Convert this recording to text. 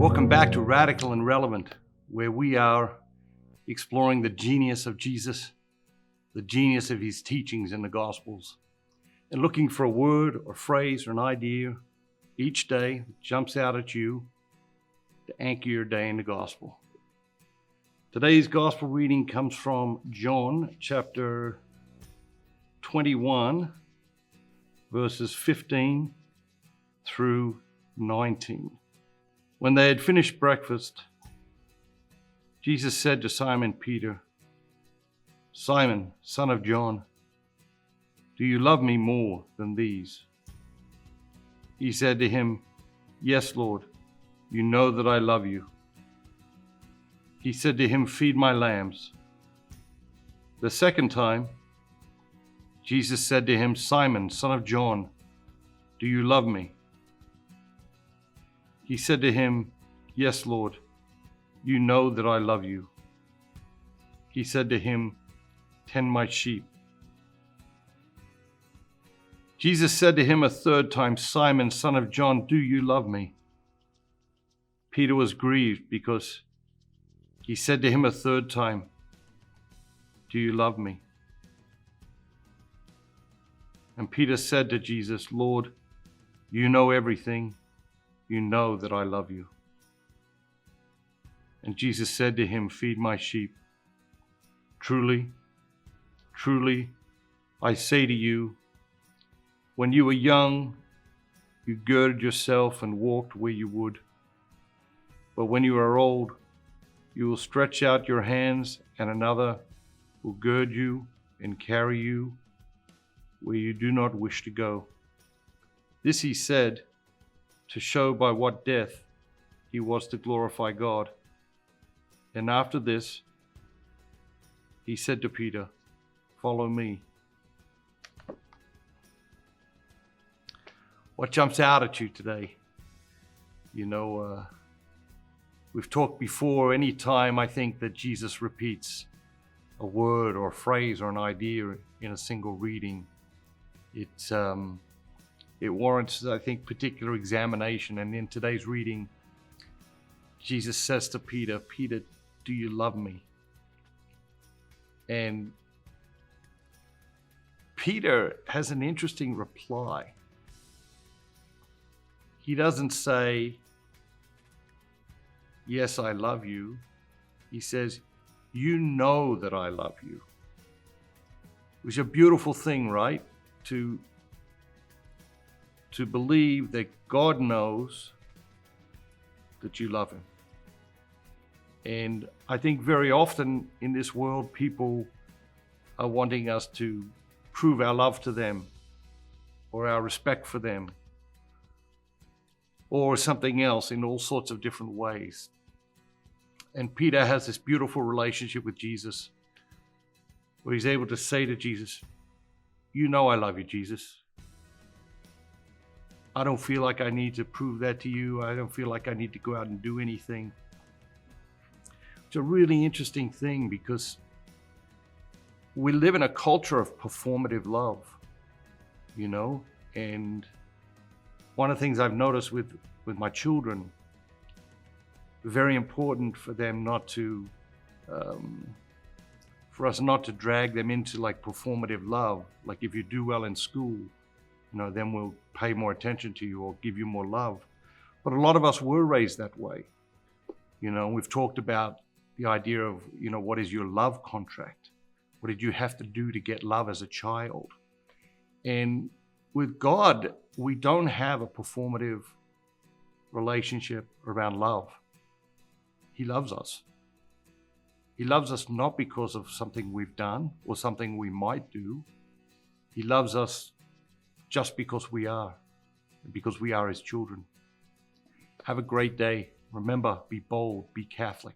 Welcome back to Radical and Relevant, where we are exploring the genius of Jesus, the genius of his teachings in the Gospels, and looking for a word or phrase or an idea each day that jumps out at you to anchor your day in the Gospel. Today's Gospel reading comes from John chapter 21, verses 15 through 19. When they had finished breakfast, Jesus said to Simon Peter, "Simon, son of John, do you love me more than these?" He said to him, "Yes, Lord, you know that I love you." He said to him, "Feed my lambs." The second time, Jesus said to him, "Simon, son of John, do you love me?" He said to him, "Yes, Lord, you know that I love you." He said to him, "Tend my sheep." Jesus said to him a third time, "Simon, son of John, do you love me?" Peter was grieved because he said to him a third time, "Do you love me?" And Peter said to Jesus, "Lord, you know everything. You know that I love you." And Jesus said to him, "Feed my sheep. Truly, truly, I say to you, when you were young, you girded yourself and walked where you would. But when you are old, you will stretch out your hands, and another will gird you and carry you where you do not wish to go." This he said to show by what death he was to glorify God. And after this, he said to Peter, "Follow me." What jumps out at you today? We've talked before, any time I think that Jesus repeats a word or a phrase or an idea in a single reading, it warrants, I think, particular examination. And in today's reading, Jesus says to Peter, "Peter, do you love me?" And Peter has an interesting reply. He doesn't say, "Yes, I love you." He says, "You know that I love you." Which is a beautiful thing, right? To believe that God knows that you love him. And I think very often in this world, people are wanting us to prove our love to them or our respect for them or something else in all sorts of different ways. And Peter has this beautiful relationship with Jesus where he's able to say to Jesus, "You know I love you, Jesus. I don't feel like I need to prove that to you. I don't feel like I need to go out and do anything." It's a really interesting thing because we live in a culture of performative love, and one of the things I've noticed with my children, very important for them for us not to drag them into like performative love. Like if you do well in school, then we'll pay more attention to you or give you more love. But a lot of us were raised that way. We've talked about the idea of, what is your love contract? What did you have to do to get love as a child? And with God, we don't have a performative relationship around love. He loves us. He loves us not because of something we've done or something we might do. He loves us just because we are his children. Have a great day. Remember, be bold, be Catholic.